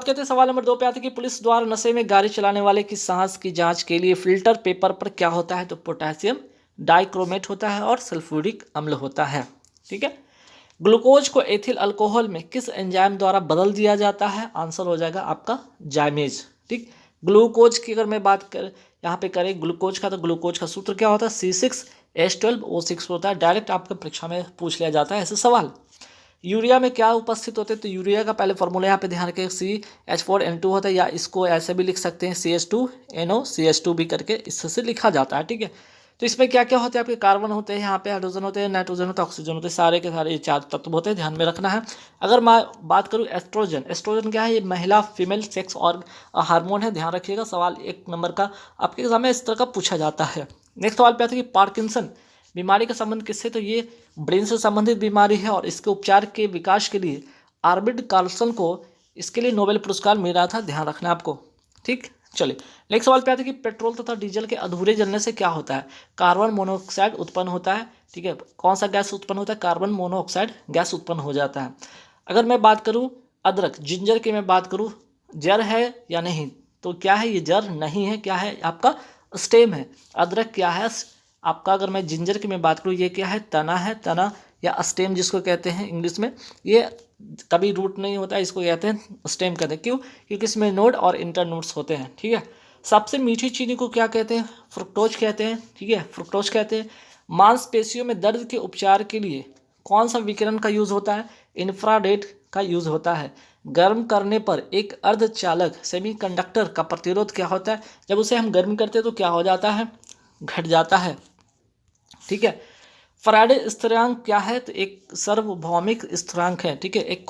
कहते हैं सवाल नंबर 2 पे आते हैं कि पुलिस द्वारा नशे में गाड़ी चलाने वाले की सांस की जांच के लिए फिल्टर पेपर पर क्या होता है? तो पोटेशियम डाइक्रोमेट होता है और सल्फ्यूरिक अम्ल होता है। ठीक है। ग्लूकोज को एथिल अल्कोहल में किस एंजाइम द्वारा बदल दिया जाता है? आंसर हो जाएगा आपका जाइमेज। ठीक। ग्लूकोज की अगर मैं बात कर यहाँ पे करें ग्लूकोज का, तो ग्लूकोज का सूत्र क्या होता है? C6H12O6 होता है। डायरेक्ट आपका परीक्षा में पूछ लिया जाता है ऐसे सवाल। यूरिया में क्या उपस्थित होते हैं? तो यूरिया का पहले फॉर्मूला यहाँ पे ध्यान रखें, CH4N2 होता है, या इसको ऐसे भी लिख सकते हैं CH2NO भी करके इससे लिखा जाता है। ठीक है। तो इसमें क्या क्या होते हैं? आपके कार्बन होते हैं, यहाँ पे हाइड्रोजन होते हैं, नाइट्रोजन होता है, ऑक्सीजन होते हैं, सारे के सारे चार तत्व होते हैं, ध्यान में रखना है। अगर मैं बात करूँ एस्ट्रोजन, एस्ट्रोजन क्या है? ये महिला फीमेल सेक्स और हार्मोन है, ध्यान रखिएगा। सवाल 1 नंबर का आपके एग्जाम में इस तरह का पूछा जाता है। नेक्स्ट सवाल पे आता है कि पार्किंसन बीमारी का संबंध किससे? तो ये ब्रेन से संबंधित बीमारी है और इसके उपचार के विकास के लिए आर्बिड कार्लसन को इसके लिए नोबेल पुरस्कार मिल रहा था, ध्यान रखना आपको। ठीक। चलिए नेक्स्ट सवाल पे आते हैं कि पेट्रोल तथा डीजल के अधूरे जलने से क्या होता है? कार्बन मोनोऑक्साइड उत्पन्न होता है। ठीक है। कौन सा गैस उत्पन्न होता है? कार्बन मोनोऑक्साइड गैस उत्पन्न हो जाता है। अगर मैं बात करूं अदरक जिंजर की मैं बात करूं, जड़ है या नहीं? तो क्या है? ये जड़ नहीं है, क्या है आपका? स्टेम है। अदरक क्या है? आपका अगर मैं जिंजर की मैं बात करूँ, ये क्या है? तना है, तना या स्टेम जिसको कहते हैं इंग्लिश में। ये कभी रूट नहीं होता है, इसको कहते हैं स्टेम कहते हैं। क्यों? क्योंकि इसमें नोड और इंटर नोड्स होते हैं। ठीक है। सबसे मीठी चीनी को क्या कहते हैं? फ्रुक्टोज कहते हैं। ठीक है, फ्रुक्टोज कहते हैं। मांसपेशियों में दर्द के उपचार के लिए कौन सा विकिरण का यूज होता है? इंफ्रारेड का यूज होता है। गर्म करने पर एक अर्धचालक सेमीकंडक्टर का प्रतिरोध क्या होता है? जब उसे हम गर्म करते हैं तो क्या हो जाता है? घट जाता है। ठीक है। फैराडे स्थिरांक क्या है? तो एक सार्वभौमिक स्थिरांक है। ठीक है, एक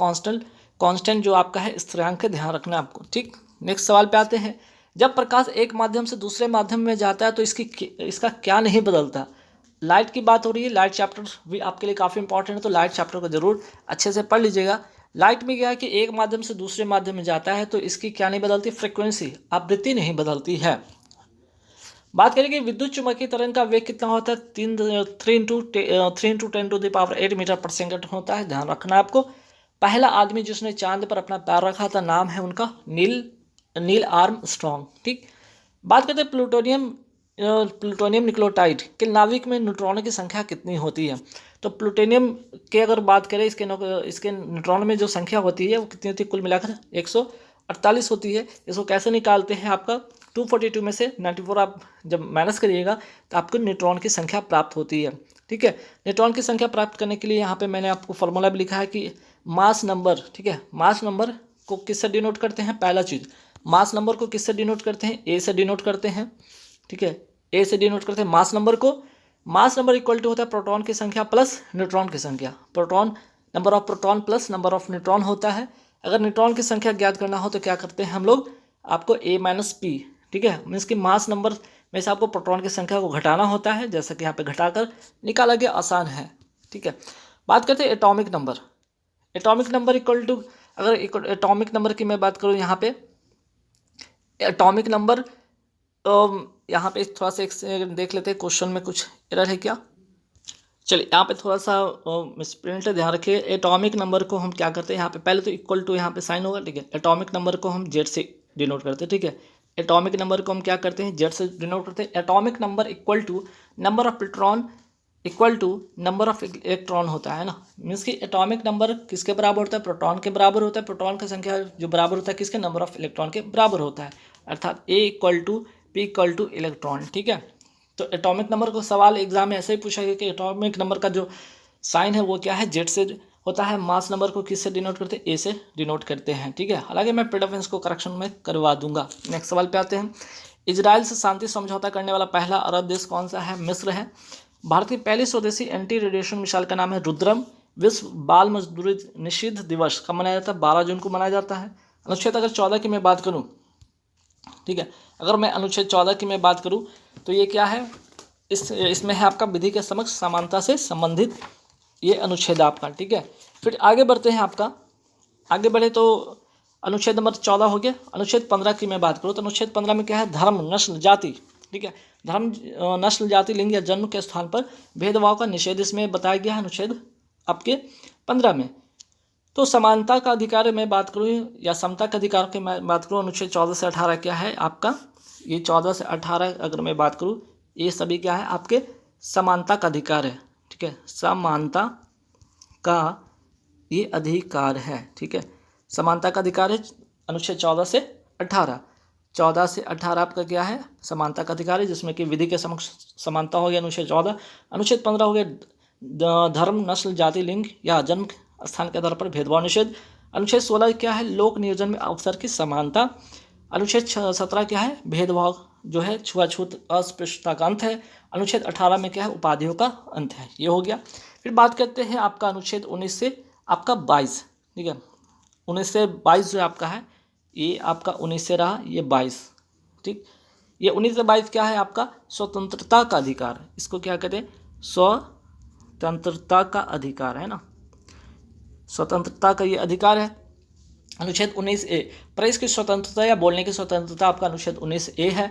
कांस्टेंट जो आपका है स्थिरांक है, ध्यान रखना आपको। ठीक। नेक्स्ट सवाल पे आते हैं, जब प्रकाश एक माध्यम से दूसरे माध्यम में जाता है तो इसका क्या नहीं बदलता? लाइट की बात हो रही है, लाइट चैप्टर भी आपके लिए काफ़ी इंपॉर्टेंट है, तो लाइट चैप्टर को जरूर अच्छे से पढ़ लीजिएगा। लाइट में क्या है कि एक माध्यम से दूसरे माध्यम में जाता है तो इसकी क्या नहीं बदलती? फ्रिक्वेंसी, आवृत्ति नहीं बदलती है। बात करें कि विद्युत चुम्बकीय तरंग का वेग कितना होता है? 3 × 10⁸ मीटर पर सेकंड होता है, ध्यान रखना आपको। पहला आदमी जिसने चांद पर अपना पैर रखा था, नाम है उनका नील आर्मस्ट्रॉन्ग। ठीक। बात करते हैं प्लूटोनियम निक्लोटाइड के नाभिक में न्यूट्रॉनों की संख्या कितनी होती है? तो प्लूटोनियम के अगर बात करें इसके न्यूट्रॉन में जो संख्या होती है वो कितनी होती है? कुल मिलाकर 148 होती है। इसको कैसे निकालते हैं? आपका 242 में से 94 आप जब माइनस करिएगा तो आपको न्यूट्रॉन की संख्या प्राप्त होती है। ठीक है। न्यूट्रॉन की संख्या प्राप्त करने के लिए यहाँ पे मैंने आपको फॉर्मूला भी लिखा है कि मास नंबर। ठीक है, मास नंबर को किससे डिनोट करते हैं? पहला चीज़, मास नंबर को किससे डिनोट करते हैं? ए से डिनोट करते हैं। ठीक है, ए से डिनोट करते हैं मास नंबर को। मास नंबर इक्वल टू होता है प्रोटॉन की संख्या प्लस न्यूट्रॉन की संख्या। Proton number of proton plus number of neutron होता है। अगर न्यूट्रॉन की संख्या ज्ञात करना हो तो क्या करते हैं हम लोग? आपको A-P, ठीक है, मीन्स कि मास नंबर में से आपको प्रोटॉन की संख्या को घटाना होता है, जैसा कि यहाँ पे घटाकर निकाला गया, आसान है। ठीक है। बात करते हैं atomic number. Atomic number equal to, अगर एटॉमिक नंबर की मैं बात करूँ यहाँ पे एटॉमिक नंबर, यहाँ पे थोड़ा सा एक देख लेते हैं क्वेश्चन में कुछ एरर है क्या। चलिए यहाँ पे थोड़ा सा मिसप्रिंट है, ध्यान रखिए। एटॉमिक नंबर को हम क्या करते हैं? यहाँ पे पहले तो इक्वल टू यहाँ पे साइन होगा। ठीक है, एटॉमिक नंबर को हम जेड से डिनोट करते हैं। ठीक है, एटॉमिक नंबर को हम क्या करते हैं? जेड से डिनोट करते हैं। Atomic number equal to number of proton equal to number of electron होता है ना। मीन्स कि एटॉमिक नंबर किसके बराबर होता है? प्रोटॉन के बराबर होता है। प्रोटॉन की संख्या जो बराबर होता है किसके? नंबर ऑफ इलेक्ट्रॉन के बराबर होता है, अर्थात A equal to P equal to electron. ठीक है। तो एटॉमिक नंबर को सवाल एग्जाम में ऐसे ही पूछा गया कि एटॉमिक नंबर का जो साइन है वो क्या है? जेड से होता है। मास नंबर को किससे डिनोट करते हैं? ए से डिनोट करते हैं। ठीक है, हालांकि मैं प्रीडिफरेंस को करेक्शन में करवा दूंगा। नेक्स्ट सवाल पे आते हैं, इजराइल से शांति समझौता करने वाला पहला अरब देश कौन सा है? मिस्र है। भारत की पहली स्वदेशी एंटी रेडिएशन मिसाइल का नाम है रुद्रम। विश्व बाल मजदूरी निषिद्ध दिवस कब मनाया जाता है? 12 जून को मनाया जाता है। अनुच्छेद अगर 14 की मैं बात करूँ, ठीक है, अगर मैं अनुच्छेद 14 की मैं बात करूँ तो ये क्या है? इसमें है आपका विधि के समक्ष समानता से संबंधित ये अनुच्छेद आपका। ठीक है, फिर आगे बढ़ते हैं। आपका आगे बढ़े तो अनुच्छेद नंबर 14 हो गया। अनुच्छेद 15 की मैं बात करूँ तो अनुच्छेद 15 में क्या है? धर्म, नस्ल, जाति। ठीक है, धर्म, नस्ल, जाति, लिंग या जन्म के स्थान पर भेदभाव का निषेध इसमें बताया गया है अनुच्छेद आपके 15 में। तो समानता का अधिकार मैं बात करूँ या समता का अधिकार की मैं बात करूँ, अनुच्छेद 14 से 18 क्या है आपका, ये 14 से 18 अगर मैं बात करूँ, ये सभी क्या है आपके समानता का अधिकार है। ठीक है, समानता का ये अधिकार है। ठीक है, समानता का अधिकार है अनुच्छेद 14 से 18। 14 से 18 आपका क्या है, समानता का अधिकार है, जिसमें कि विधि के समक्ष समानता हो गया अनुच्छेद 14। अनुच्छेद 15 हो गया धर्म, नस्ल, जाति, लिंग या जन्म स्थान के आधार पर भेदभाव निषेध। अनुच्छेद 16 क्या है, लोक नियोजन में अवसर की समानता। अनुच्छेद 17 क्या है, भेदभाव जो है, छुआछूत, अस्पृश्यता का अंत है। अनुच्छेद 18 में क्या है, उपाधियों का अंत है। ये हो गया। फिर बात करते हैं आपका अनुच्छेद 19 से आपका 22। ठीक है, 19 से 22 जो आपका है, ये आपका 19 से रहा, ये 22। ठीक, ये 19 से 22 क्या है आपका, स्वतंत्रता का अधिकार। इसको क्या कहते हैं, स्वतंत्रता का अधिकार है ना, स्वतंत्रता का ये अधिकार है। अनुच्छेद 19A प्रेस की स्वतंत्रता या बोलने की स्वतंत्रता आपका अनुच्छेद 19A है।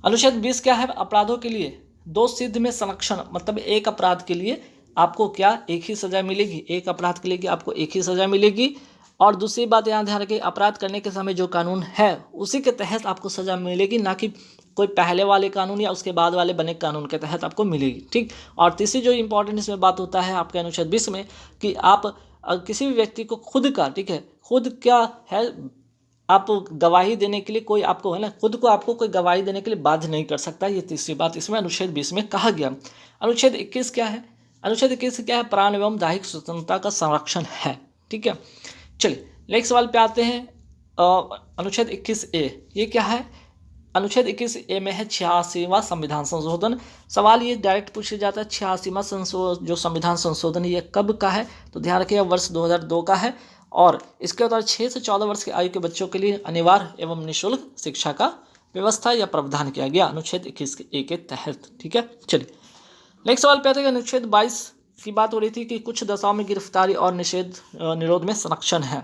अनुच्छेद 20 क्या है, अपराधों के लिए दोष सिद्ध में संरक्षण, मतलब एक अपराध के लिए आपको क्या, एक ही सजा मिलेगी, एक अपराध के लिए आपको एक ही सजा मिलेगी। और दूसरी बात यहाँ ध्यान रखिए, अपराध करने के समय जो कानून है उसी के तहत आपको सजा मिलेगी, ना कि कोई पहले वाले कानून या उसके बाद वाले बने कानून के तहत आपको मिलेगी। ठीक, और तीसरी जो इंपॉर्टेंट इसमें बात होता है आपके अनुच्छेद 20 में कि आप किसी भी व्यक्ति को खुद का, ठीक है, खुद क्या है, आप गवाही देने के लिए कोई आपको है ना, खुद को आपको कोई गवाही देने के लिए बाध्य नहीं कर सकता। ये तीसरी बात इसमें अनुच्छेद 20 में कहा गया। अनुच्छेद 21 क्या है, अनुच्छेद 21 क्या है, प्राण एवं दैहिक स्वतंत्रता का संरक्षण है। ठीक है, चलिए नेक्स्ट सवाल पे आते हैं। अनुच्छेद 21A ये क्या है, अनुच्छेद 21A में है 86वां संविधान संशोधन। सवाल ये डायरेक्ट पूछा जाता है, 86वां जो संविधान संशोधन ये कब का है, तो ध्यान रखिए वर्ष 2002 का है। और इसके बाद 6 से 14 वर्ष की आयु के बच्चों के लिए अनिवार्य एवं निःशुल्क शिक्षा का व्यवस्था या प्रावधान किया गया अनुच्छेद 21A के तहत। ठीक है, चलिए नेक्स्ट सवाल पे आते हैं। अनुच्छेद 22 की बात हो रही थी कि कुछ दशाओं में गिरफ्तारी और निरोध में संरक्षण है।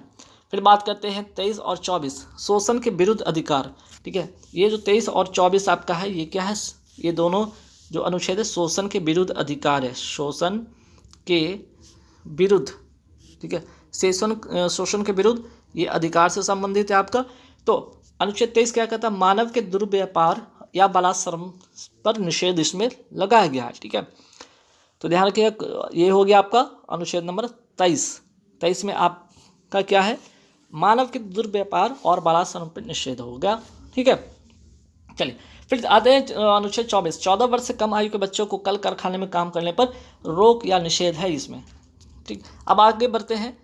फिर बात करते हैं 23 और 24 शोषण के विरुद्ध अधिकार। ठीक है, ये जो 23 और 24 आपका है, ये क्या है, ये दोनों जो अनुच्छेद है शोषण के विरुद्ध अधिकार है, शोषण के विरुद्ध। ठीक है, शोषण के विरुद्ध ये अधिकार से संबंधित है आपका। तो अनुच्छेद 23 क्या कहता है, मानव के दुर्व्यापार या बलात्संग पर निषेध इसमें लगाया गया है। ठीक है, तो ध्यान रखिए ये हो गया आपका अनुच्छेद नंबर 23 में आपका क्या है, मानव के दुर्व्यापार और बलात्संग पर निषेध होगा। ठीक है, चलिए फिर आते हैं अनुच्छेद 24 14 वर्ष से कम आयु के बच्चों को कल कारखाने में काम करने पर रोक या निषेध है इसमें। ठीक, अब आगे बढ़ते हैं,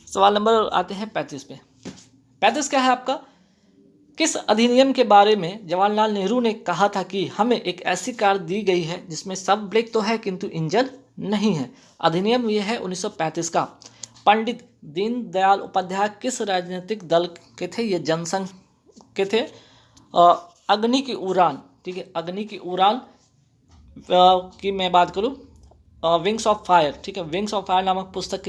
सवाल नंबर आते हैं 35 पे। 35 क्या है आपका, किस अधिनियम के बारे में जवाहरलाल नेहरू ने कहा था कि हमें एक ऐसी कार दी गई है जिसमें सब ब्रेक तो है किंतु इंजन नहीं है। अधिनियम यह है 1935 का। पंडित दीनदयाल उपाध्याय किस राजनीतिक दल के थे, ये जनसंघ के थे। अग्नि की उड़ान, ठीक है, अग्नि की उड़ान की मैं बात करूं, विंग्स ऑफ फायर। ठीक है, विंग्स ऑफ फायर नामक पुस्तक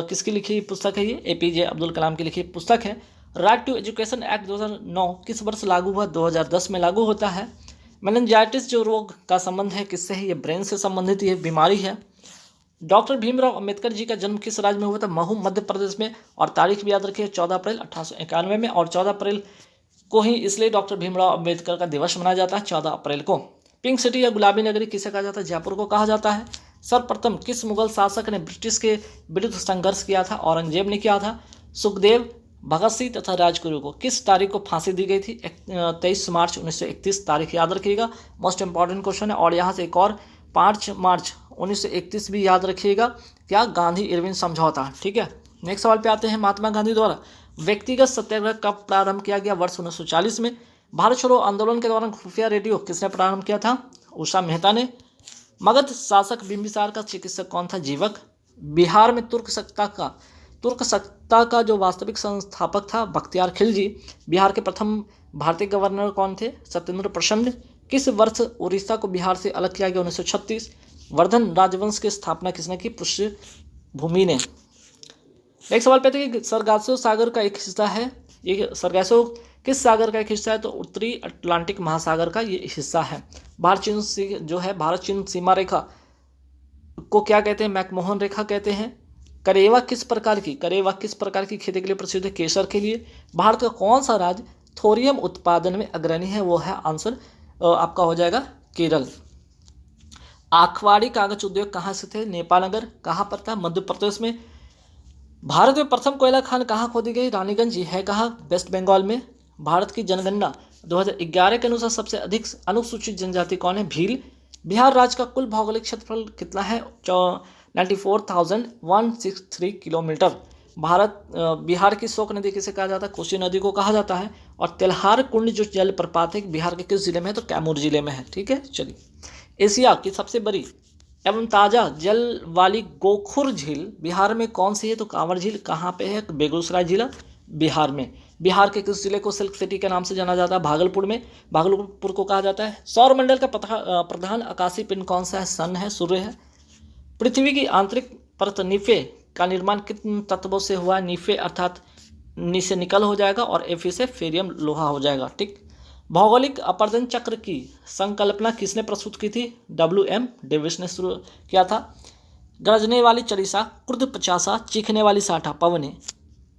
किसकी लिखी पुस्तक है, ये APJ अब्दुल कलाम की लिखी पुस्तक है। राइट टू एजुकेशन एक्ट 2009 किस वर्ष लागू हुआ, 2010 में लागू होता है। मेनिंजाइटिस जो रोग का संबंध है किससे है, ये ब्रेन से संबंधित ये बीमारी है। डॉक्टर भीमराव अंबेडकर जी का जन्म किस राज्य में हुआ था, महू मध्य प्रदेश में। और तारीख भी याद रखिए 14 अप्रैल 1891 में। और 14 अप्रैल को ही इसलिए डॉक्टर भीमराव अंबेडकर का दिवस मनाया जाता है 14 अप्रैल को। पिंक सिटी या गुलाबी नगरी किसे कहा जाता है, जयपुर को कहा जाता है। सर्वप्रथम किस मुगल शासक ने ब्रिटिश के विरुद्ध संघर्ष किया था, औरंगजेब ने किया था। सुखदेव, भगत सिंह तथा राजगुरु को किस तारीख को फांसी दी गई थी, 23 मार्च 1931 तारीख याद रखिएगा, मोस्ट इंपॉर्टेंट क्वेश्चन है। और यहाँ से एक और 5 मार्च 1931 भी याद रखिएगा, क्या, गांधी इरविन समझौता। ठीक है, नेक्स्ट सवाल पे आते हैं। महात्मा गांधी द्वारा व्यक्तिगत सत्याग्रह कब प्रारंभ किया गया, वर्ष 1940 में। भारत छोड़ो आंदोलन के दौरान खुफिया रेडियो किसने प्रारंभ किया था, उषा मेहता ने। मगध शासक बिंबिसार का चिकित्सक कौन था, जीवक। बिहार में तुर्क सत्ता का जो वास्तविक संस्थापक था बख्तियार खिलजी। बिहार के प्रथम भारतीय गवर्नर कौन थे, सत्येंद्र प्रचंड। किस वर्ष उड़ीसा को बिहार से अलग किया गया, 1936। वर्धन राजवंश की स्थापना किसने की, पुष्यभूमि ने। एक सवाल पे कि सरगासो सागर का एक हिस्सा है, ये सरगासो किस सागर का एक हिस्सा है, तो उत्तरी अटलांटिक महासागर का ये हिस्सा है। भारत चीन जो है, भारत चीन सीमा रेखा को क्या कहते हैं, मैकमोहन रेखा कहते हैं। करेवा किस प्रकार की खेती के लिए प्रसिद्ध है? केसर के लिए। भारत का कौन सा राज्य थोरियम उत्पादन में अग्रणी है? वो है आंसर आपका हो जाएगा केरल। आखवाड़ी कागज उद्योग कहाँ स्थित है? नेपाल नगर। कहाँ पड़ता है? मध्य प्रदेश में। भारत में प्रथम कोयला खान कहाँ खोदी गई? रानीगंज। ये है कहाँ? वेस्ट बंगाल में। भारत की जनगणना 2011 के अनुसार सबसे अधिक अनुसूचित जनजाति कौन है? भील। बिहार राज्य का कुल भौगोलिक क्षेत्रफल कितना है? 94,163 किलोमीटर। बिहार की शोक नदी किसे कहा जाता है? कोसी नदी को कहा जाता है। और तेल्हार कुंड जो जलप्रपात है बिहार के किस जिले में है? तो कैमूर जिले में है। ठीक है, चलिए। एशिया की सबसे बड़ी एवं ताज़ा जल वाली गोखुर झील बिहार में कौन सी है? तो कांवर झील। कहाँ पे है? बेगूसराय जिला, बिहार में। बिहार के किस जिले को सिल्क सिटी के नाम से जाना जाता है? भागलपुर में। भागलपुर को कहा जाता है। सौर मंडल का प्रधान आकाशीय पिंड कौन सा है? सन है, सूर्य है। पृथ्वी की आंतरिक परत निफे का निर्माण किन तत्वों से हुआ? निफे अर्थात नी से निकल हो जाएगा और एफी से फेरियम लोहा हो जाएगा। ठीक। भौगोलिक अपर्दन चक्र की संकल्पना किसने प्रस्तुत की थी? WM डेविस ने शुरू किया था। गरजने वाली चलीसा, क्रुद्ध पचासा, चीखने वाली साठा पवने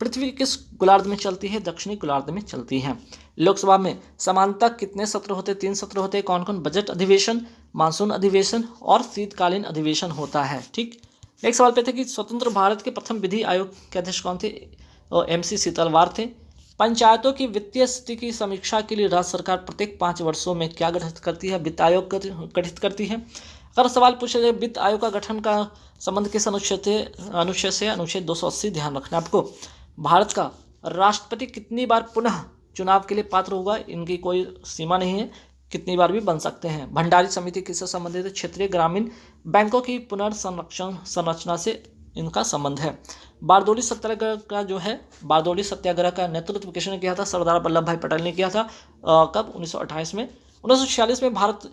पृथ्वी किस गोलार्ध में चलती है? दक्षिणी गोलार्ध में चलती है। लोकसभा में समानतः कितने सत्र होते? 3 सत्र होते हैं। कौन कौन? बजट अधिवेशन, मानसून अधिवेशन और शीतकालीन अधिवेशन होता है। ठीक। नेक्स्ट सवाल पे थे कि स्वतंत्र भारत के प्रथम विधि आयोग के अध्यक्ष कौन थे? MC सीतलवार थे। पंचायतों की वित्तीय स्थिति की समीक्षा के लिए राज्य सरकार प्रत्येक 5 वर्षों में क्या गठित करती है? वित्त आयोग गठित करती है। अगर सवाल पूछा जाए वित्त आयोग का गठन का संबंध किस अनुच्छेद से? अनुच्छेद 280। ध्यान रखना आपको। भारत का राष्ट्रपति कितनी बार पुनः चुनाव के लिए पात्र होगा? इनकी कोई सीमा नहीं है, कितनी बार भी बन सकते हैं। भंडारी समिति किससे संबंधित है? क्षेत्रीय ग्रामीण बैंकों की पुनर्संरक्षण संरचना से इनका संबंध है। बारदोली सत्याग्रह का जो है, बारदोली सत्याग्रह का नेतृत्व किसने किया था? सरदार वल्लभ भाई पटेल ने किया था। कब? 1928 में। 1946 में भारत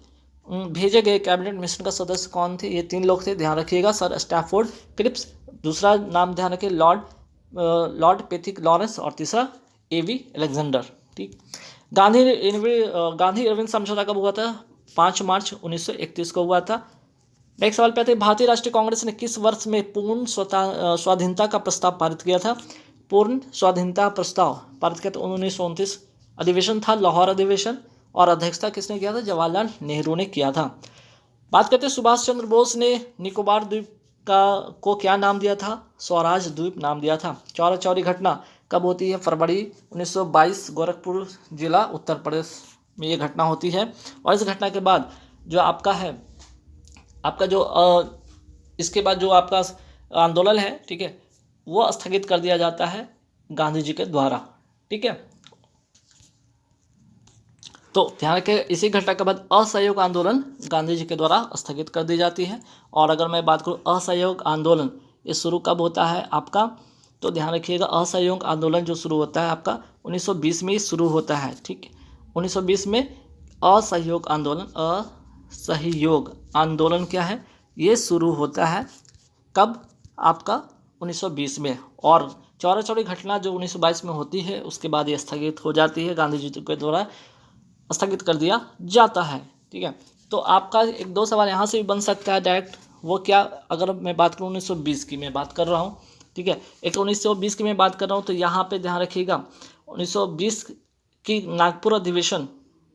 भेजे गए कैबिनेट मिशन का सदस्य कौन थे? ये 3 लोग थे, ध्यान रखिएगा। सर स्टैफोर्ड क्रिप्स, दूसरा नाम ध्यान रखिए लॉर्ड पैथिक लॉरेंस, और तीसरा AV अलेक्जेंडर। ठीक। गांधी इरविन समझौता कब हुआ था? 5 मार्च 1931 को हुआ था। नेक्स्ट सवाल पे आते हैं, भारतीय राष्ट्रीय कांग्रेस ने किस वर्ष में पूर्ण स्वाधीनता का प्रस्ताव पारित किया था? पूर्ण स्वाधीनता प्रस्ताव पारित किया था 1929। अधिवेशन था लाहौर अधिवेशन, और अध्यक्षता किसने किया था? जवाहरलाल नेहरू ने किया था। बात करते हैं सुभाष चंद्र बोस ने निकोबार द्वीप को क्या नाम दिया था? स्वराज द्वीप नाम दिया था। चौरा चौरी घटना कब होती है? फरवरी 1922, गोरखपुर जिला, उत्तर प्रदेश में ये घटना होती है। और इस घटना के बाद जो आपका है, आपका जो इसके बाद जो आपका आंदोलन है, ठीक है, वो स्थगित कर दिया जाता है गांधी जी के द्वारा। ठीक है, तो ध्यान रखें, इसी घटना के बाद असहयोग आंदोलन गांधी जी के द्वारा स्थगित कर दी जाती है। और अगर मैं बात करूँ असहयोग आंदोलन ये शुरू कब होता है आपका, तो ध्यान रखिएगा असहयोग आंदोलन जो शुरू होता है आपका 1920 में ही शुरू होता है। ठीक है, 1920 में असहयोग आंदोलन क्या है? ये शुरू होता है कब? आपका 1920 में। और चौरा चौरी घटना जो 1922 में होती है उसके बाद ये स्थगित हो जाती है, गांधी जी के द्वारा स्थगित कर दिया जाता है। ठीक है, तो आपका 1-2 सवाल यहाँ से भी बन सकता है डायरेक्ट। वो क्या? अगर मैं बात करूँ 1920 की मैं बात कर रहा हूँ, ठीक है, एक 1920 की मैं बात कर रहा हूँ, तो यहाँ पे ध्यान रखिएगा 1920 की नागपुर अधिवेशन,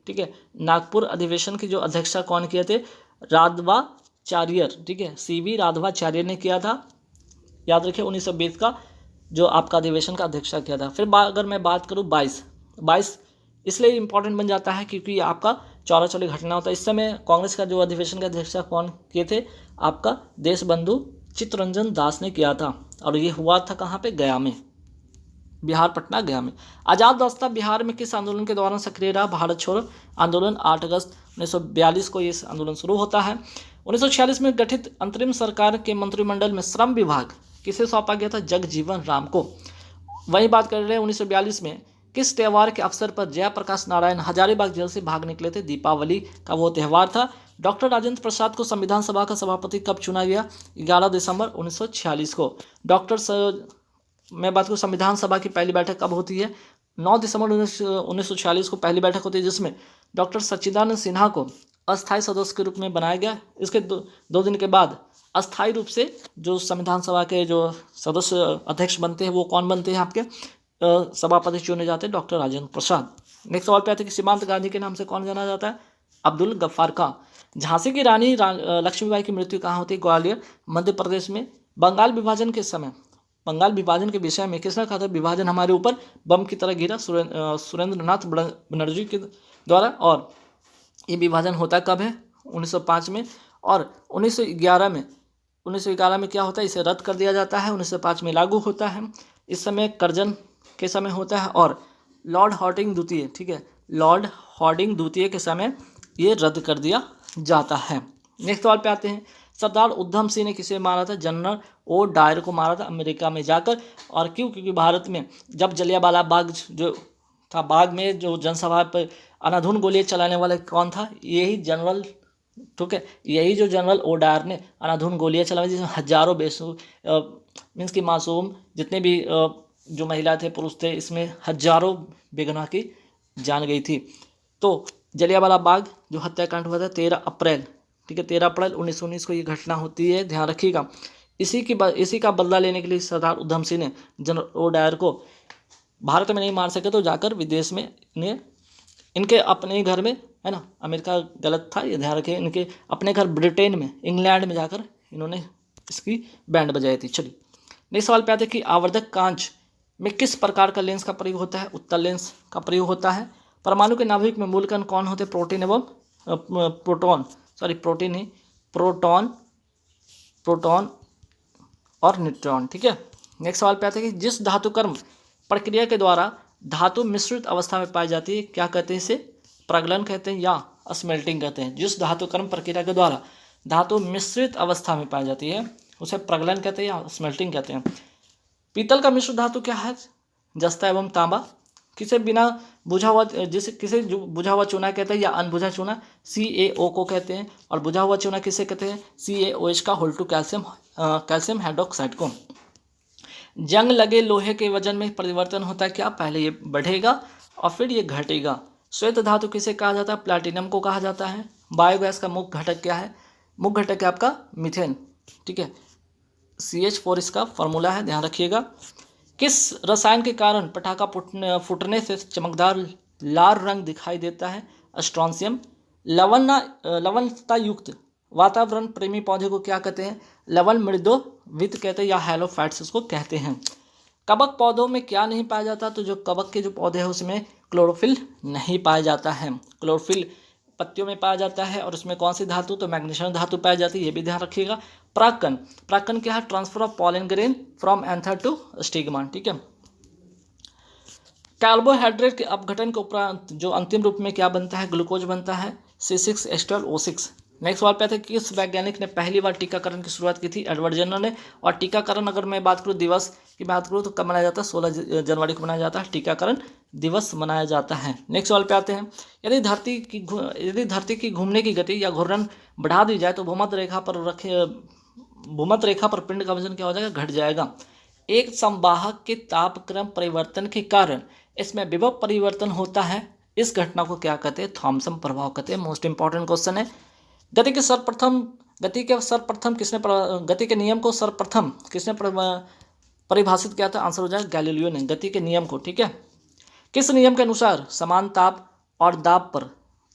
ठीक है, नागपुर अधिवेशन की जो अध्यक्षता कौन किए थे? राघवाचार्य, ठीक है, CV राघवाचार्य ने किया था। याद रखिए 1920 का जो आपका अधिवेशन का अध्यक्षता किया था। फिर अगर मैं बात करूँ 22 इसलिए इम्पोर्टेंट बन जाता है क्योंकि आपका चौरा चौरी घटना होता है। इस समय कांग्रेस का जो अधिवेशन का अध्यक्षता कौन किए थे? आपका देशबंधु चित्तरंजन दास ने किया था। और ये हुआ था कहाँ पे? गया में, बिहार, पटना, गया में। आज़ाद रास्ता बिहार में किस आंदोलन के दौरान सक्रिय रहा? भारत छोड़ो आंदोलन। 8 अगस्त 1942 को ये आंदोलन शुरू होता है। 1946 में गठित अंतरिम सरकार के मंत्रिमंडल में श्रम विभाग किसे सौंपा गया था? जगजीवन राम को। वही बात कर रहे हैं 1942 में किस त्यौहार के अवसर पर जयप्रकाश नारायण हजारीबाग जेल से भाग निकले थे? दीपावली का वो त्यौहार था। डॉक्टर राजेंद्र प्रसाद को संविधान सभा का सभापति कब चुना गया? 11 दिसंबर 1946 को। मैं बात करूँ संविधान सभा की पहली बैठक कब होती है? 9 दिसंबर 1946 को पहली बैठक होती है, जिसमें डॉक्टर सच्चिदानंद सिन्हा को अस्थायी सदस्य के रूप में बनाया गया। इसके दो दिन के बाद अस्थायी रूप से जो संविधान सभा के जो सदस्य अध्यक्ष बनते हैं वो कौन बनते हैं आपके सभापति चुने जाते हैं, डॉक्टर राजेंद्र प्रसाद। नेक्स्ट सवाल पे आते हैं कि सीमांत गांधी के नाम से कौन जाना जाता है, अब्दुल गफ्फार खां। झांसी की रानी लक्ष्मीबाई की मृत्यु कहाँ होती है, ग्वालियर मध्य प्रदेश में। बंगाल विभाजन के समय, बंगाल विभाजन के विषय में किसने कहा था, विभाजन हमारे ऊपर बम की तरह गिरा, सुरेंद्र नाथ बनर्जी के द्वारा। और ये विभाजन होता कब है, 1905 में। और 1911 में क्या होता है, इसे रद्द कर दिया जाता है, 1905 में लागू होता है। इस समय कर्जन के समय होता है और लॉर्ड हॉर्डिंग द्वितीय, ठीक है, लॉर्ड हॉर्डिंग द्वितीय के समय ये रद्द कर दिया जाता है। नेक्स्ट सवाल पे आते हैं, सरदार उधम सिंह ने किसे मारा था, जनरल ओ डायर को मारा था अमेरिका में जाकर। और क्यों, क्योंकि भारत में जब जलियांवाला बाग जो था, बाग में जो जनसभा पर अनाधुन गोलियां चलाने वाला कौन था, यही जनरल, ठीक है, यही जो जनरल ओ डायर ने अनाधुन गोलियां चलाई, जिसमें हजारों मीन्स की मासूम जितने भी जो महिला थे पुरुष थे, इसमें हजारों बेगुनाह की जान गई थी। तो जलियांवाला बाग जो हत्याकांड हुआ था 13 अप्रैल, ठीक है, 13 अप्रैल 1919 को ये घटना होती है, ध्यान रखिएगा। इसी का बदला लेने के लिए सरदार उधम सिंह ने जनरल ओ डायर को भारत में नहीं मार सके तो जाकर विदेश में इनके अपने घर में, है ना, अमेरिका गलत था ये ध्यान रखें, इनके अपने घर ब्रिटेन में, इंग्लैंड में जाकर इन्होंने इसकी बैंड बजाई थी। चलिए नेक्स्ट सवाल पे आते हैं कि आवर्धक कांच में किस प्रकार का लेंस का प्रयोग होता है, उत्तल लेंस का प्रयोग होता है। परमाणु के नाभिक में मूल कण कौन होते हैं, प्रोटीन एवं प्रोटॉन और न्यूट्रॉन, ठीक है। नेक्स्ट सवाल पे आते हैं कि जिस धातु कर्म प्रक्रिया के द्वारा धातु मिश्रित अवस्था में पाई जाती है क्या कहते हैं, इसे प्रगलन कहते हैं या स्मेल्टिंग कहते हैं। जिस धातु कर्म प्रक्रिया के द्वारा धातु मिश्रित अवस्था में पाई जाती है उसे प्रगलन कहते हैं या स्मेल्टिंग कहते हैं। पीतल का मिश्र धातु क्या है, जस्ता एवं तांबा। किसे बुझा हुआ चूना कहते हैं या अनबुझा चूना, CaO को कहते हैं। और बुझा हुआ चूना किसे कहते हैं, CaOH का होल टू कैल्शियम हाइड्रोक्साइड को। जंग लगे लोहे के वजन में परिवर्तन होता है क्या, पहले ये बढ़ेगा और फिर ये घटेगा। श्वेत धातु किसे कहा जाता है, प्लैटिनम को कहा जाता है। बायोगैस का मुख्य घटक क्या है, मुख्य घटक है आपका मीथेन, ठीक है, CH4 इसका फॉर्मूला है, ध्यान रखिएगा। किस रसायन के कारण पटाखा फूटने से चमकदार लाल रंग दिखाई देता है, स्ट्रोंशियम। लवणता युक्त वातावरण प्रेमी पौधे को क्या कहते हैं, लवण मृदोवित कहते हैं या हैलोफाइट्स इसको कहते हैं। कवक पौधों में क्या नहीं पाया जाता, तो जो कवक के जो पौधे हैं उसमें क्लोरोफिल नहीं पाया जाता है। क्लोरोफिल पत्तियों में पाया जाता है और उसमें कौन सी धातु, तो मैग्नीशियम धातु पाई जाती है, ये भी ध्यान रखिएगा। परागकण क्या है, transfer of pollen grain from anther to stigma, ठीक है। कार्बोहाइड्रेट के अपघटन के उपरांत जो अंतिम रूप में क्या बनता है, ग्लूकोज बनता है, C6H12O6। नेक्स्ट सवाल पे आते हैं किस वैज्ञानिक ने पहली बार टीकाकरण की शुरुआत की थी, एडवर्ड जेनर ने। और टीकाकरण अगर मैं बात करूँ दिवस की बात करूँ तो कब मनाया जाता है, 16 जनवरी को मनाया जाता है, टीकाकरण दिवस मनाया जाता है। नेक्स्ट सवाल पे आते हैं, यदि धरती की घूमने की गति या घूर्णन बढ़ा दी जाए तो भूमध्य रेखा पर पिंड का वजन क्या हो जाएगा, घट जाएगा। एक संवाहक के तापक्रम परिवर्तन के कारण इसमें विभव परिवर्तन होता है, इस घटना को क्या कहते हैं, थॉमसन प्रभाव कहते हैं। मोस्ट इंपॉर्टेंट क्वेश्चन है। गति के नियम को सर्वप्रथम किसने परिभाषित किया था, आंसर हो जाएगा गैलीलियो ने, गति के नियम को, ठीक है। किस नियम के अनुसार समान ताप और दाब पर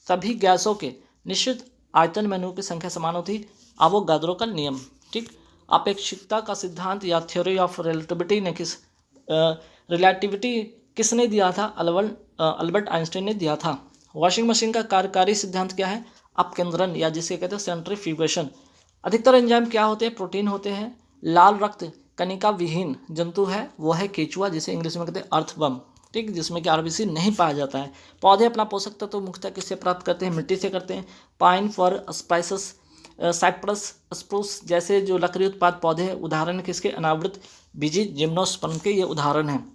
सभी गैसों के निश्चित आयतन में अणुओं की संख्या समान होती, अवोगाद्रो का नियम, ठीक। अपेक्षिकता का सिद्धांत या थ्योरी ऑफ रिलेटिविटी किसने दिया था, अल्बर्ट आइंस्टाइन ने दिया था। वॉशिंग मशीन का कार्यकारी सिद्धांत क्या है, अपकेंद्रण या जिसे कहते हैं सेंट्रीफ्यूगेशन। अधिकतर एंजाइम क्या होते हैं, प्रोटीन होते हैं। लाल रक्त कणिका विहीन जंतु है वो है केचुआ, जिसे इंग्लिश में कहते हैं अर्थवर्म, ठीक, जिसमें कि RBC नहीं पाया जाता है। पौधे अपना पोषक तत्व तो मुख्यतः किससे प्राप्त करते हैं, मिट्टी से करते हैं। पाइन, फर, स्पाइसस, साइप्रस, स्प्रूस जैसे जो लकड़ी उत्पाद पौधे हैं उदाहरण किसके, अनावृत बीजी जिम्नोस्पर्म के ये उदाहरण हैं।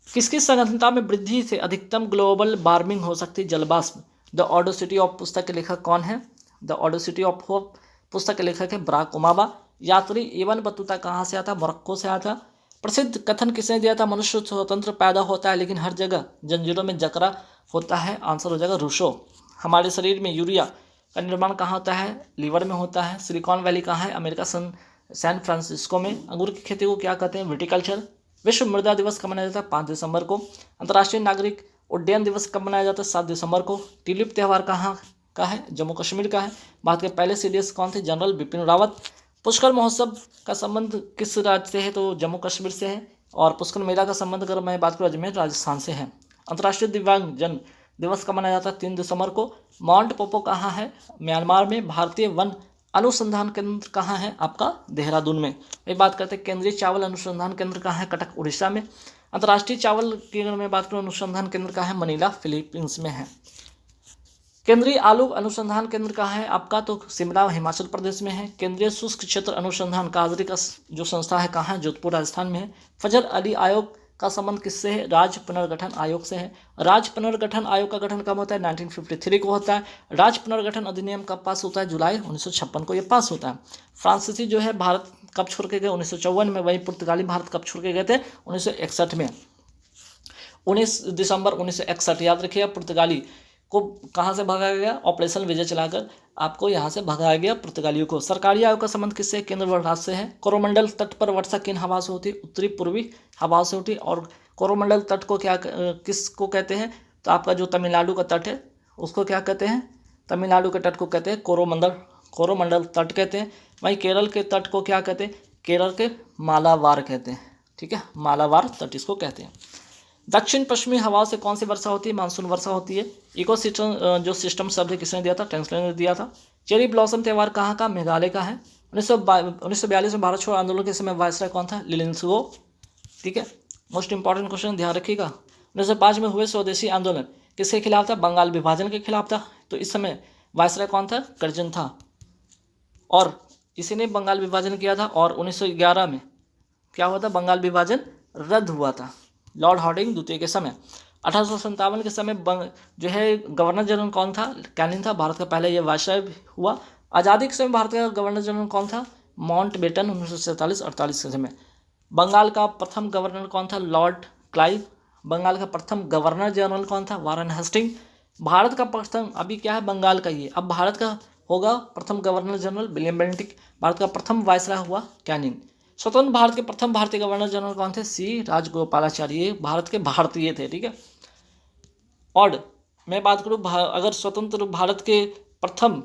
किसकी सघनता में वृद्धि से अधिकतम ग्लोबल वार्मिंग हो सकती है, जलवाष्प। द ऑडेसिटी ऑफ पुस्तक के लेखक कौन है, द ऑडेसिटी ऑफ होप पुस्तक के लेखक है बराक ओबामा। यात्री इब्न बतूता कहाँ से आता, मोरक्को से आता। प्रसिद्ध कथन किसने दिया था, मनुष्य स्वतंत्र पैदा होता है लेकिन हर जगह जंजीरों में जकड़ा होता है, आंसर हो जाएगा रूसो। हमारे शरीर में यूरिया का निर्माण कहाँ होता है? लीवर में होता है। सिलिकॉन वैली कहाँ है? अमेरिका सैन फ्रांसिस्को में। अंगूर की खेती को क्या कहते हैं? विटिकल्चर। विश्व मृदा दिवस कब मनाया जाता है? 5 दिसंबर को। अंतर्राष्ट्रीय नागरिक उड्डयन दिवस कब मनाया जाता है? 7 दिसंबर को। ट्यूलिप त्यौहार कहाँ का है? जम्मू कश्मीर का है। भारत के पहले सीडीएस कौन थे? जनरल बिपिन रावत। पुष्कर महोत्सव का संबंध किस राज्य से है? तो जम्मू कश्मीर से है। और पुष्कर मेला का संबंध अगर मैं बात करूँ अजमेर राजस्थान से है। अंतर्राष्ट्रीय दिव्यांगजन दिवस कब मनाया जाता है? 3 दिसंबर को। माउंट पोपो कहाँ है? म्यांमार में। भारतीय वन अनुसंधान केंद्र कहाँ है? आपका देहरादून में। ये बात करते हैं केंद्रीय चावल अनुसंधान केंद्र कहाँ है? कटक उड़ीसा में। अंतर्राष्ट्रीय चावल की अगर मैं बात करूँ अनुसंधान केंद्र कहाँ है? मनीला फिलीपींस में है। केंद्रीय आलू अनुसंधान केंद्र कहाँ है? आपका तो शिमला हिमाचल प्रदेश में है। केंद्रीय शुष्क क्षेत्र अनुसंधान काजरी का जो संस्था है कहाँ है? जोधपुर राजस्थान में है। फजल अली आयोग का संबंध किससे है? राज्य पुनर्गठन आयोग से है। राज्य पुनर्गठन आयोग का गठन कब होता है? 1953 को होता है। राज्य पुनर्गठन अधिनियम कब पास होता है? जुलाई 1956 को यह पास होता है। फ्रांसीसी जो है भारत कब छोड़ के गए? 1954 में। वहीं पुर्तगाली भारत कब छोड़ के गए थे? 1961 में। 19 दिसंबर 1961 याद रखिएगा। पुर्तगाली को कहाँ से भगाया गया? ऑपरेशन विजय चलाकर आपको यहाँ से भगाया गया पुर्तगालियों को। सरकारी आयोग का संबंध किससे? केंद्र व राज्य से है। कोरोमंडल तट पर वर्षा किन हवा से होती है? उत्तरी पूर्वी हवाओं से होती है। और कोरोमंडल तट को क्या किसको कहते हैं? तो आपका जो तमिलनाडु का तट है उसको क्या कहते हैं? तमिलनाडु के तट को कहते हैं कोरोमंडल तट कहते हैं। वहीं केरल के तट को क्या कहते हैं? केरल के मालाबार कहते हैं। ठीक है, मालाबार तट इसको कहते हैं। दक्षिण पश्चिमी हवाओं से कौन सी वर्षा होती है? मानसून वर्षा होती है। इको सिस्टम जो सिस्टम शब्द किसने दिया था? टेंसलर ने दिया था। चेरी ब्लॉसम त्यौहार कहाँ का? मेघालय का है। 1942 में भारत छोड़ो आंदोलन के समय वायसराय कौन था? लिलिंगो। ठीक है, मोस्ट इंपॉर्टेंट क्वेश्चन ध्यान रखिएगा। 1905 में हुए स्वदेशी आंदोलन किसके खिलाफ था? बंगाल विभाजन के खिलाफ था। तो इस समय वायसराय कौन था? कर्जन था और इसी ने बंगाल विभाजन किया था। और 1911 में क्या हुआ था? बंगाल विभाजन रद्द हुआ था लॉर्ड हार्डिंग द्वितीय के समय। 1857 के समय जो है गवर्नर जनरल कौन था? कैनिंग था। भारत का पहले यह वायसराय हुआ। आज़ादी के समय भारत का गवर्नर जनरल कौन था? माउंटबेटन। 1947-48 के समय। बंगाल का प्रथम गवर्नर कौन था? Lord Clive. बंगाल का प्रथम गवर्नर जनरल कौन था? वारन हेस्टिंग। भारत का प्रथम अभी क्या है? बंगाल का ये अब भारत का होगा प्रथम governor general William Bentinck. Bharat का प्रथम वायसराय हुआ कैनिंग। स्वतंत्र भारत के प्रथम भारतीय गवर्नर जनरल कौन थे? सी राजगोपालाचारी। ये भारत के भारतीय थे। ठीक है, और मैं बात करूँ अगर स्वतंत्र भारत के प्रथम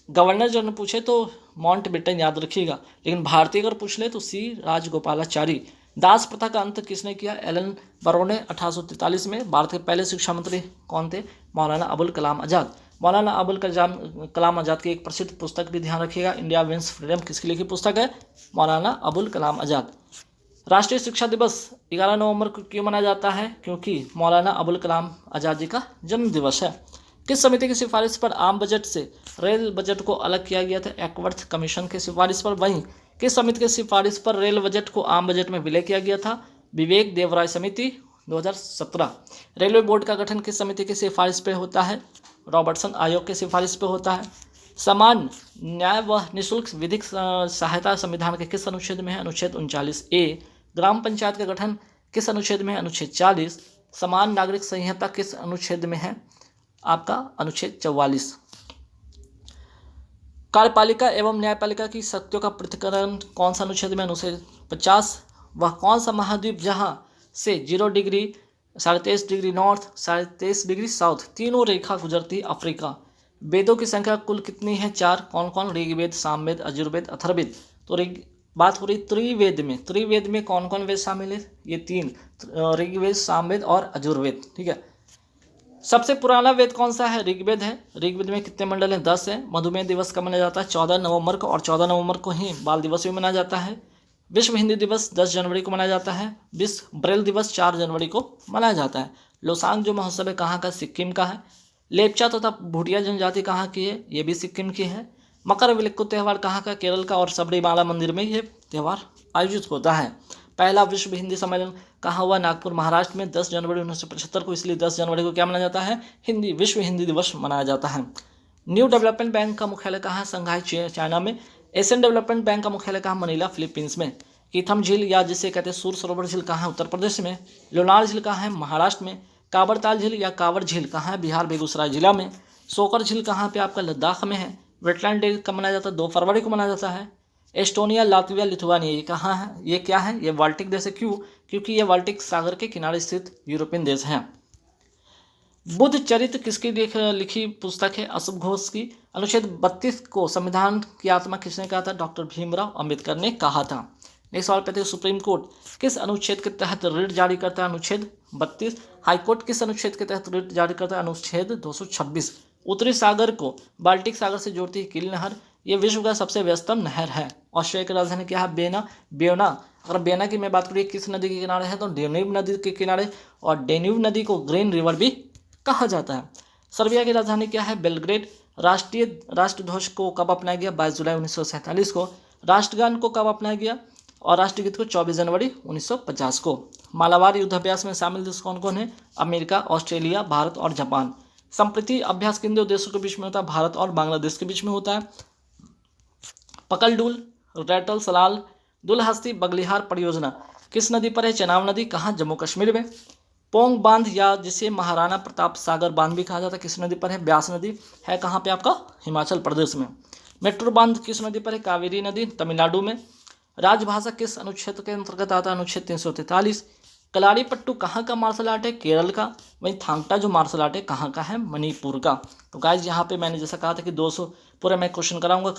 गवर्नर जनरल पूछे तो माउंटबेटन याद रखिएगा, लेकिन भारतीय अगर पूछ ले तो सी राजगोपालाचारी। दास प्रथा का अंत किसने किया? एलन बरो ने 1843 में। भारत के पहले शिक्षा मंत्री कौन थे? मौलाना अबुल कलाम आज़ाद। मौलाना अबुल कलाम आज़ाद की एक प्रसिद्ध पुस्तक भी ध्यान रखिएगा, इंडिया विंस फ्रीडम। किसकी लिखी पुस्तक है? मौलाना अबुल कलाम आज़ाद। राष्ट्रीय शिक्षा दिवस 11 नवंबर को क्यों मनाया जाता है? क्योंकि मौलाना अबुल कलाम आज़ाद जी का जन्म दिवस है। किस समिति की सिफारिश पर आम बजट से रेल बजट को अलग किया गया था? एक्वर्थ कमीशन की सिफारिश पर। वहीं किस समिति की सिफारिश पर रेल बजट को आम बजट में विलय किया गया था? विवेक देवराय समिति 2017। रेलवे बोर्ड का गठन किस समिति की सिफारिश पर होता है? रॉबर्टसन आयोग की सिफारिश पर होता है। समान न्याय व निःशुल्क विधिक सहायता संविधान के किस अनुच्छेद में है? अनुच्छेद 39A। ग्राम पंचायत का गठन किस अनुच्छेद में है? अनुच्छेद 40। समान नागरिक संहिता किस अनुच्छेद में है? आपका अनुच्छेद 44। कार्यपालिका एवं न्यायपालिका की शक्तियों का पृथक्करण कौन सा अनुच्छेद में? अनुच्छेद 50। वह कौन सा महाद्वीप जहां से 0 degree, 23.5 degree north, 23.5 degree south तीनों रेखा गुजरती? अफ्रीका। वेदों की संख्या कुल कितनी है? 4। कौन कौन? ऋग्वेद, सामवेद, यजुर्वेद, अथर्ववेद। तो बात हो रही त्रिवेद में। त्रिवेद में कौन कौन वेद शामिल है? ये 3, ऋग्वेद, सामवेद और यजुर्वेद। ठीक है, सबसे पुराना वेद कौन सा है? ऋग्वेद है। ऋग्वेद में कितने मंडल हैं? 10 है। मधुमेह दिवस कब मनाया जाता है? 14 नवंबर को। और 14 नवंबर को ही बाल दिवस भी मनाया जाता है। विश्व हिंदी दिवस 10 जनवरी को मनाया जाता है। विश्व ब्रेल दिवस 4 जनवरी को मनाया जाता है। लोसांग जो महोत्सव है कहाँ का? सिक्किम का है। लेपचा तथा भूटिया जनजाति कहाँ की है? ये भी सिक्किम की है। मकर विलक्कु त्यौहार कहाँ का? केरल का। और सबरीमाला मंदिर में ये त्यौहार आयोजित होता है। पहला विश्व हिंदी सम्मेलन कहाँ हुआ? नागपुर, महाराष्ट्र में 10 जनवरी 1975 को। इसलिए 10 जनवरी को क्या मनाया जाता है? विश्व हिंदी दिवस मनाया जाता है। न्यू डेवलपमेंट बैंक का मुख्यालय कहाँ है? संघाई, चाइना में। एशियन डेवलपमेंट बैंक का मुख्यालय कहाँ? मनीला, फिलीपींस में। कीथम झील या जिसे कहते हैं सूर सरोवर झील कहाँ है? उत्तर प्रदेश में। लोनार झील कहाँ है? महाराष्ट्र में। कावड़ताल झील या कांवड़ झील कहाँ है? बिहार, बेगूसराय जिला में। सोकर झील कहाँ पे आपका लद्दाख में है। वेटलैंड डे कब मनाया जाता है, 2 फरवरी को मनाया जाता है। एस्टोनिया, लातविया, लिथुआनिया ये कहाँ है, ये क्या है, ये बाल्टिक देश है। क्यों, क्योंकि ये बाल्टिक सागर के किनारे स्थित यूरोपियन देश हैं। बुद्ध चरित्र किसकी लिखी पुस्तक है, अशोक घोष की। अनुच्छेद 32 को संविधान की आत्मा किसने कहा था, डॉक्टर भीमराव अंबेडकर ने कहा था। नेक्स्ट सवाल पे, सुप्रीम कोर्ट किस अनुच्छेद के तहत रिट जारी करता है, अनुच्छेद 32। हाईकोर्ट किस अनुच्छेद के तहत रिट जारी करता है, अनुच्छेद 226। उत्तरी सागर को बाल्टिक सागर से जोड़ती है किल नहर, ये विश्व का सबसे व्यस्तम नहर है। ऑस्ट्रेलिया की राजधानी क्या है, बेना। अगर बेना की मैं बात करूँ किस नदी के किनारे है, तो डेन्यूब नदी के किनारे, और डेन्यूब नदी को ग्रीन रिवर भी कहा जाता है। सर्बिया की राजधानी क्या है, बेलग्रेड। राष्ट्रध्वज को कब अपनाया गया, 22 जुलाई 1947 को। राष्ट्रगान को कब अपनाया गया, और राष्ट्रगीत को 24 जनवरी 1950 को। मालाबार युद्धाभ्यास में शामिल देश कौन कौन है, अमेरिका, ऑस्ट्रेलिया, भारत और जापान। संप्रति अभ्यास किन दो देशों के बीच में होता है, भारत और बांग्लादेश के बीच में होता है। पकलडुल, रैटल सलाल, दुलहस्ती बगलिहार परियोजना किस नदी पर है, चेनाब नदी, कहाँ, जम्मू कश्मीर में। पोंग बांध या जिसे महाराणा प्रताप सागर बांध भी कहा जाता है किस नदी पर है, ब्यास नदी, है कहाँ पे आपका, हिमाचल प्रदेश में। मेट्रो बांध किस नदी पर है, कावेरी नदी, तमिलनाडु में। राजभाषा किस अनुच्छेद के अंतर्गत आता है, अनुच्छेद 343। कलारीपट्टू कहाँ का मार्शल आर्ट है, केरल का। वहीं थांगटा जो मार्शल आर्ट है कहाँ का है, मणिपुर का। तो गाइज यहाँ पे मैंने जैसा कहा था कि 200 पूरे मैं क्वेश्चन कराऊंगा।